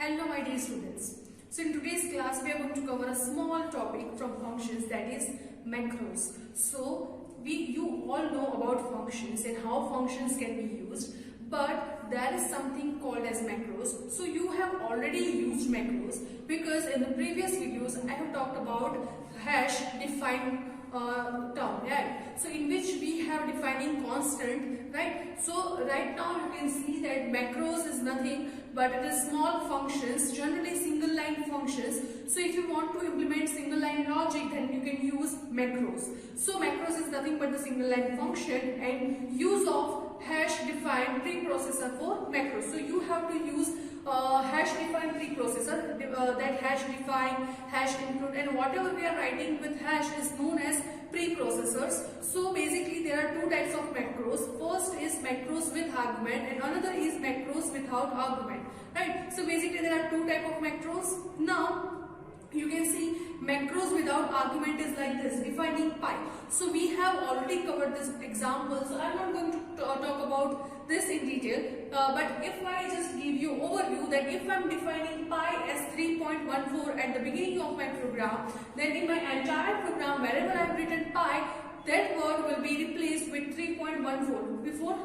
Hello my dear students. So in today's class we are going to cover a small topic from functions, that is macros. So you all know about functions and how functions can be used, but there is something called as macros. So you have already used macros because in the previous videos I have talked about hash defined term, right? So in which we have defining constant, right? So right now you can see that macros is nothing but it is small functions, generally single line functions. So if you want to implement single line logic, then you can use macros. So macros is nothing but the single line function and use of hash defined preprocessor for macros. So you have to use hash defined preprocessor, that hash define, hash include, and whatever we are writing with hash is known as preprocessors. So basically there are two types of macros. First is macros with argument and another is macros without argument, right? So basically there are two types of macros. Now you can see macros without argument is like this, defining pi. So we have already covered this example, so I'm not going to talk about this in detail, but if I just give you overview that if I'm defining pi as 3.14 at the beginning of my program, then in my entire program wherever I've written pi, that word will be replaced with 3.14 before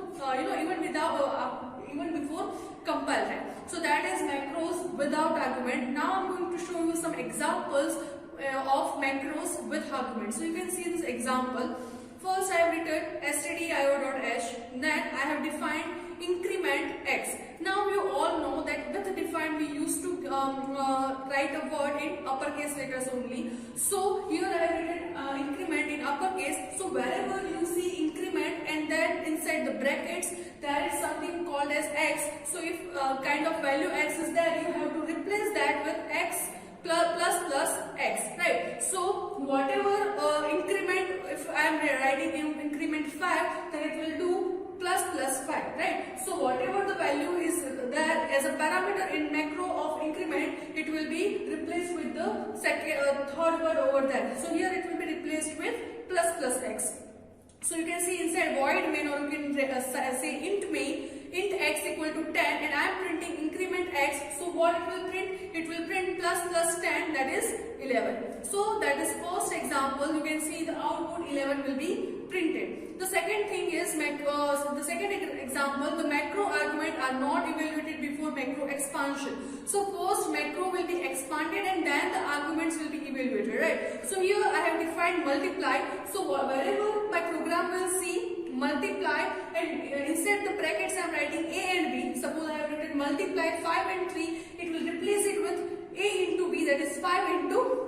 even before compile time. So that is macros without argument. Now I'm going to show you some examples of macros with argument. So you can see this example. First I have written stdio.h, then I have defined increment x. Now you all know that with define we used to write a word in uppercase letters only. So here I have written increment in uppercase. So wherever you see increment and then inside the brackets there is something called as x. So if kind of value x is there, you have to replace that with x plus x, right? So whatever increment, if I am writing increment 5, then it will do plus 5, right? So whatever the value is there as a parameter in macro of increment, it will be replaced with the third word over there. So here it will be replaced with plus x. So you can see inside void main, or you can say int main, int x equal to 10, and I am printing increment x. So what it will print? It will print plus 10, that is 11. So that is first example. You can see the output 11 will be printed. The second thing is the second example, the macro argument are not evaluated before macro expansion. So first macro will be expanded and then the arguments will be evaluated, right? So here I have defined multiply. So wherever my program will see multiply and instead the brackets I am writing a and b. Suppose I have written multiply 5 and 3, it will replace it with a into b, that is 5 into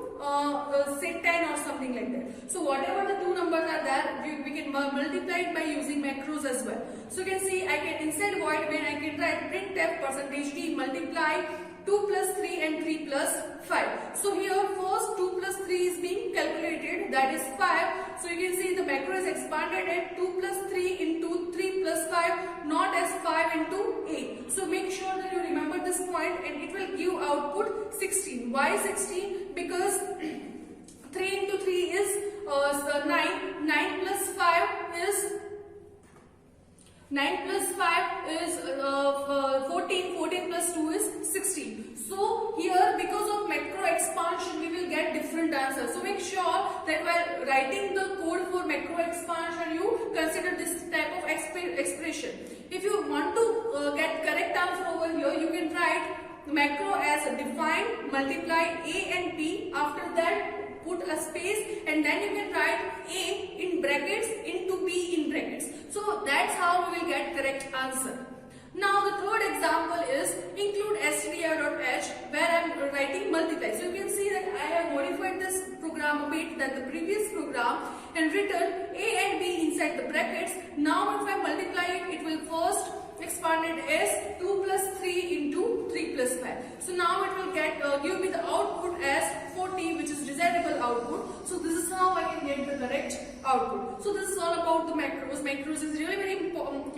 say 10 or something like that. So whatever the two numbers are there, we can multiply it by using macros as well. So you can see I can inside void main I can write printf %d multiply 2 plus 3 and 3 plus 5. So here first 2 plus 3 is being calculated, that is 5. So you can see the macro is expanded at 2 plus 3 into 3 plus 5, not as 5 into 8. So make sure that you remember this point and it will give output 16. Why 16? Because 3 into 3 is 9, 9 plus 5 is 9 plus 5 is 14, 14 plus 2 is 16. So here because of macro expansion we will get different answers. So make sure that while writing the code for macro expansion you consider this type of expression. If you want to get correct answer over here, you can write macro as define, multiply A and B. After that, put a space, and then you can write A in brackets into B in brackets. So that's how we will get correct answer. Now the third example is include str.h, where I am writing multiply. So you can see that I have modified this program a bit than the previous program and written A and B inside the brackets. Now if I multiply it, it will first expanded as 2 plus 3 into 3 plus 5. So now it will give me the output as 40, which is desirable output. So this is how I can get the correct output. So this is all about the macros. Macros is really very important,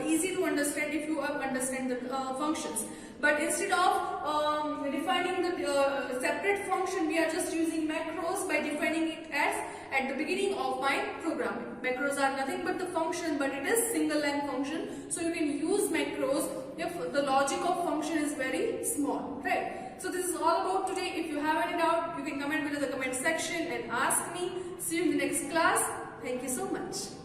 easy to understand if you understand the functions. But instead of defining the separate function, we are just using macros by defining it as at the beginning of my programming. Macros are nothing but the function, but it is single line function. So you can use macros if the logic of function is very small, right? So this is all about today. If you have any doubt, you can comment below the comment section and ask me. See you in the next class. Thank you so much.